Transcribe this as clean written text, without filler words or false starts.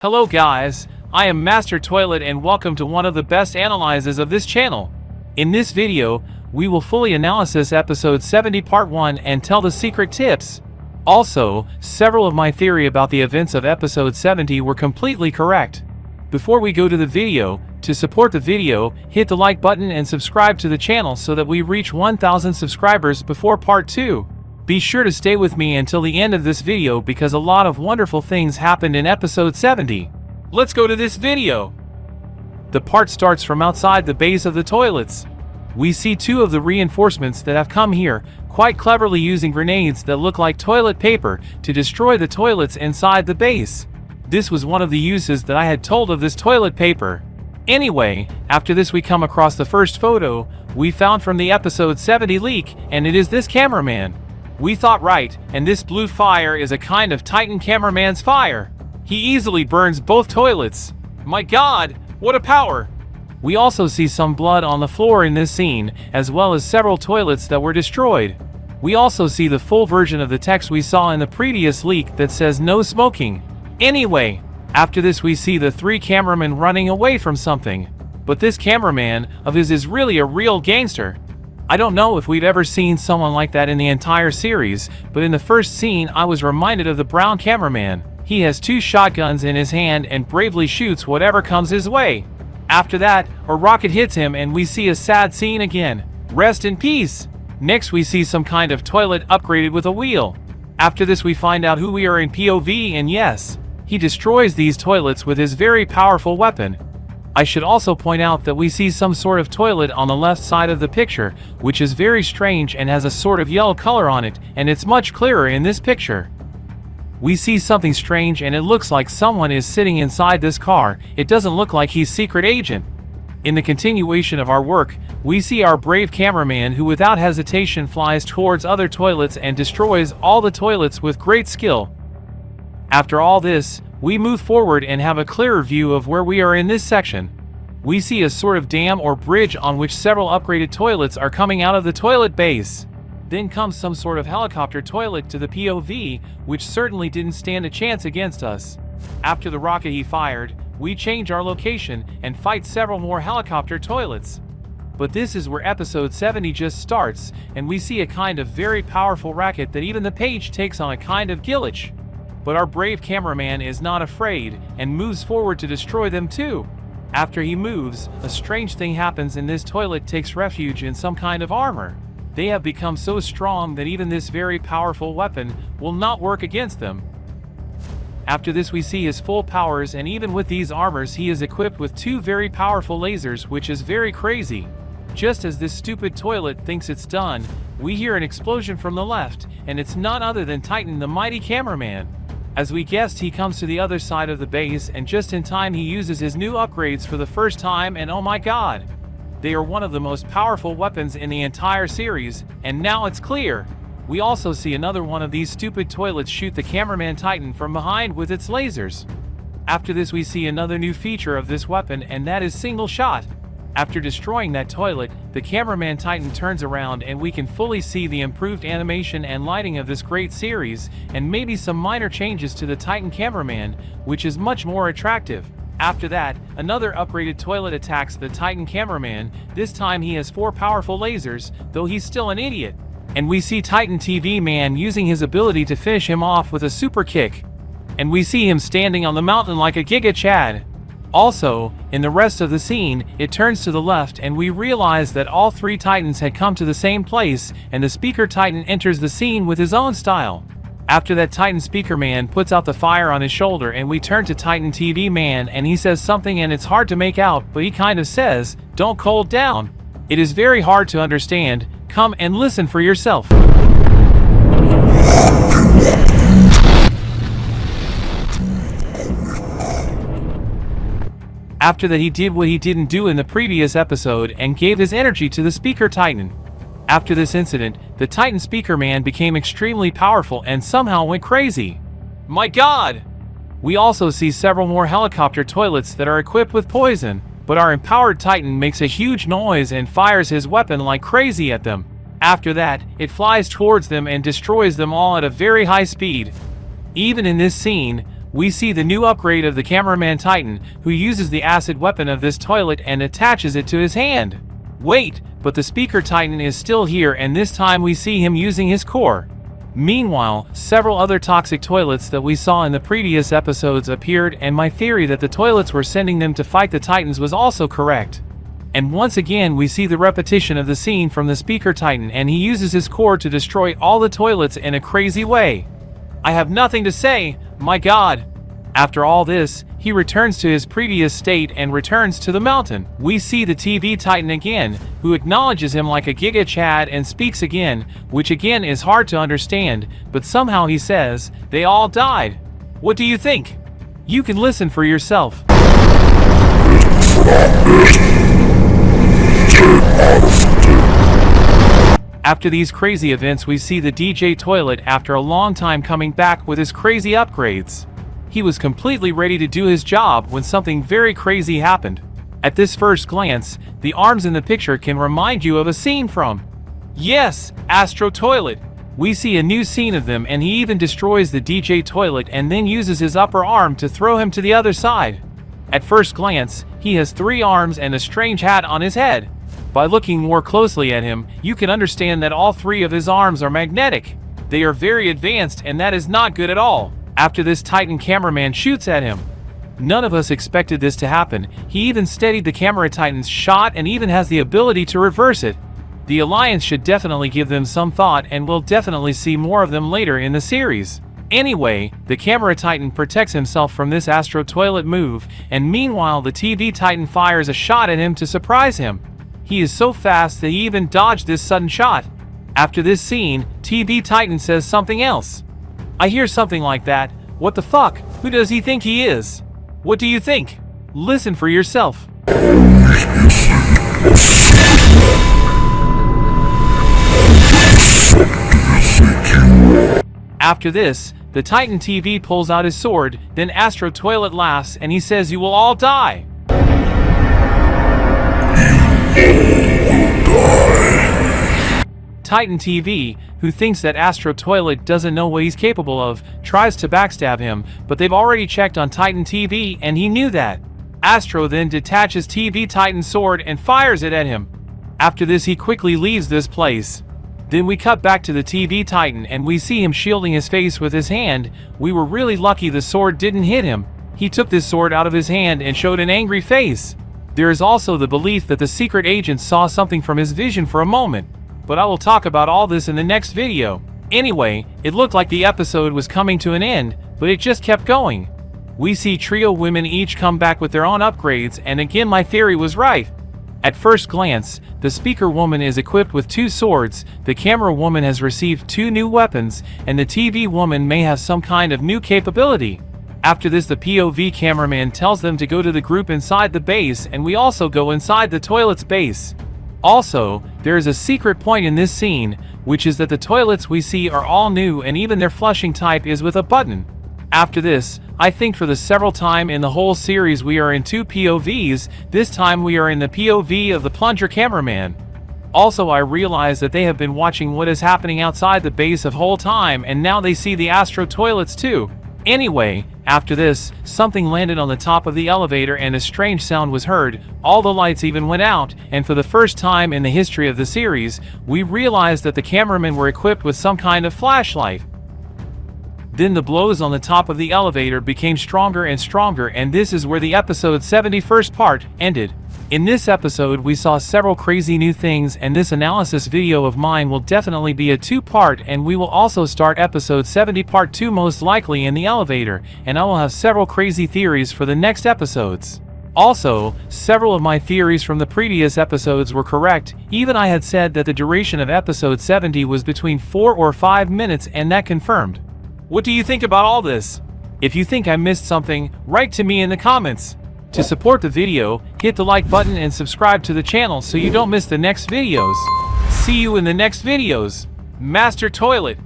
Hello guys, I am Master Toilet and welcome to one of the best analyses of this channel. In this video, we will fully analysis episode 70 part 1 and tell the secret tips. Also, several of my theory about the events of episode 70 were completely correct. Before we go to the video, to support the video, hit the like button and subscribe to the channel so that we reach 1,000 subscribers before part 2. Be sure to stay with me until the end of this video because a lot of wonderful things happened in episode 70. Let's go to this video. The part starts from outside the base of the toilets. We see two of the reinforcements that have come here, quite cleverly using grenades that look like toilet paper to destroy the toilets inside the base. This was one of the uses that I had told of this toilet paper. Anyway, after this we come across the first photo we found from the episode 70 leak, and it is this cameraman. We thought right, and this blue fire is a kind of Titan cameraman's fire. He easily burns both toilets. My god, what a power! We also see some blood on the floor in this scene, as well as several toilets that were destroyed. We also see the full version of the text we saw in the previous leak that says no smoking. Anyway, after this we see the three cameramen running away from something. But this cameraman of his is really a real gangster. I don't know if we've ever seen someone like that in the entire series, but in the first scene I was reminded of the brown cameraman. He has two shotguns in his hand and bravely shoots whatever comes his way. After that, a rocket hits him and we see a sad scene again. Rest in peace! Next we see some kind of toilet upgraded with a wheel. After this we find out who we are in POV, and yes, he destroys these toilets with his very powerful weapon. I should also point out that we see some sort of toilet on the left side of the picture, which is very strange and has a sort of yellow color on it, and it's much clearer in this picture. We see something strange and it looks like someone is sitting inside this car. It doesn't look like he's secret agent. In the continuation of our work, we see our brave cameraman who without hesitation flies towards other toilets and destroys all the toilets with great skill. After all this, we move forward and have a clearer view of where we are in this section. We see a sort of dam or bridge on which several upgraded toilets are coming out of the toilet base. Then comes some sort of helicopter toilet to the POV, which certainly didn't stand a chance against us. After the rocket he fired, we change our location and fight several more helicopter toilets. But this is where episode 70 just starts, and we see a kind of very powerful racket that even the page takes on a kind of glitch. But our brave cameraman is not afraid and moves forward to destroy them too. After he moves, a strange thing happens and this toilet takes refuge in some kind of armor. They have become so strong that even this very powerful weapon will not work against them. After this we see his full powers, and even with these armors he is equipped with two very powerful lasers, which is very crazy. Just as this stupid toilet thinks it's done, we hear an explosion from the left, and it's none other than Titan the mighty cameraman. As we guessed, he comes to the other side of the base, and just in time he uses his new upgrades for the first time, and oh my god! They are one of the most powerful weapons in the entire series, and now it's clear. We also see another one of these stupid toilets shoot the cameraman Titan from behind with its lasers. After this we see another new feature of this weapon, and that is single shot. After destroying that toilet, the cameraman Titan turns around and we can fully see the improved animation and lighting of this great series, and maybe some minor changes to the Titan cameraman, which is much more attractive. After that, another upgraded toilet attacks the Titan cameraman. This time he has 4 powerful lasers, though he's still an idiot. And we see Titan TV man using his ability to finish him off with a super kick. And we see him standing on the mountain like a Giga Chad. Also, in the rest of the scene, it turns to the left and we realize that all 3 Titans had come to the same place, and the Speaker Titan enters the scene with his own style. After that, Titan Speaker Man puts out the fire on his shoulder and we turn to Titan TV Man and he says something and it's hard to make out, but he kind of says, "Don't cool down." It is very hard to understand. Come and listen for yourself. After that he did what he didn't do in the previous episode and gave his energy to the Speaker Titan. After this incident, the Titan Speaker Man became extremely powerful and somehow went crazy. My god! We also see several more helicopter toilets that are equipped with poison, but our empowered Titan makes a huge noise and fires his weapon like crazy at them. After that, it flies towards them and destroys them all at a very high speed. Even in this scene, we see the new upgrade of the cameraman Titan, who uses the acid weapon of this toilet and attaches it to his hand. Wait, but the speaker Titan is still here, and this time we see him using his core. Meanwhile, several other toxic toilets that we saw in the previous episodes appeared, and my theory that the toilets were sending them to fight the Titans was also correct. And once again we see the repetition of the scene from the speaker Titan, and he uses his core to destroy all the toilets in a crazy way. I have nothing to say, my god. After all this, he returns to his previous state and returns to the mountain. We see the TV Titan again, who acknowledges him like a Giga Chad and speaks again, which again is hard to understand, but somehow he says, "They all died." What do you think? You can listen for yourself. After these crazy events, we see the DJ Toilet after a long time coming back with his crazy upgrades. He was completely ready to do his job when something very crazy happened. At this first glance, the arms in the picture can remind you of a scene from, yes, Astro Toilet. We see a new scene of them, and he even destroys the DJ Toilet and then uses his upper arm to throw him to the other side. At first glance, he has 3 arms and a strange hat on his head. By looking more closely at him, you can understand that all 3 of his arms are magnetic. They are very advanced, and that is not good at all. After this, Titan cameraman shoots at him. None of us expected this to happen. He even steadied the camera Titan's shot and even has the ability to reverse it. The Alliance should definitely give them some thought, and we'll definitely see more of them later in the series. Anyway, the camera Titan protects himself from this Astro Toilet move, and meanwhile the TV Titan fires a shot at him to surprise him. He is so fast that he even dodged this sudden shot. After this scene, TV Titan says something else. I hear something like that. What the fuck? Who does he think he is? What do you think? Listen for yourself. After this, the Titan TV pulls out his sword, then Astro Toilet laughs and he says, "You will all die." Titan TV, who thinks that Astro Toilet doesn't know what he's capable of, tries to backstab him, but they've already checked on Titan TV and he knew that. Astro then detaches TV Titan's sword and fires it at him. After this, he quickly leaves this place. Then we cut back to the TV Titan and we see him shielding his face with his hand. We were really lucky the sword didn't hit him. He took this sword out of his hand and showed an angry face. There is also the belief that the secret agent saw something from his vision for a moment. But I will talk about all this in the next video. Anyway, it looked like the episode was coming to an end, but it just kept going. We see trio women each come back with their own upgrades, and again my theory was right. At first glance, the speaker woman is equipped with 2 swords, the camera woman has received 2 new weapons, and the TV woman may have some kind of new capability. After this, the POV cameraman tells them to go to the group inside the base, and we also go inside the toilet's base. Also, there is a secret point in this scene, which is that the toilets we see are all new and even their flushing type is with a button. After this, I think for the several time in the whole series we are in 2 POVs, this time we are in the POV of the plunger cameraman. Also, I realize that they have been watching what is happening outside the base of whole time, and now they see the Astro toilets too. Anyway, after this, something landed on the top of the elevator and a strange sound was heard. All the lights even went out, and for the first time in the history of the series, we realized that the cameramen were equipped with some kind of flashlight. Then the blows on the top of the elevator became stronger and stronger, and this is where the episode 71st part ended. In this episode we saw several crazy new things, and this analysis video of mine will definitely be a 2-part, and we will also start episode 70 part 2 most likely in the elevator, and I will have several crazy theories for the next episodes. Also, several of my theories from the previous episodes were correct. Even I had said that the duration of episode 70 was between 4 or 5 minutes, and that confirmed. What do you think about all this? If you think I missed something, write to me in the comments. To support the video, hit the like button and subscribe to the channel so you don't miss the next videos. See you in the next videos. Master Toilet.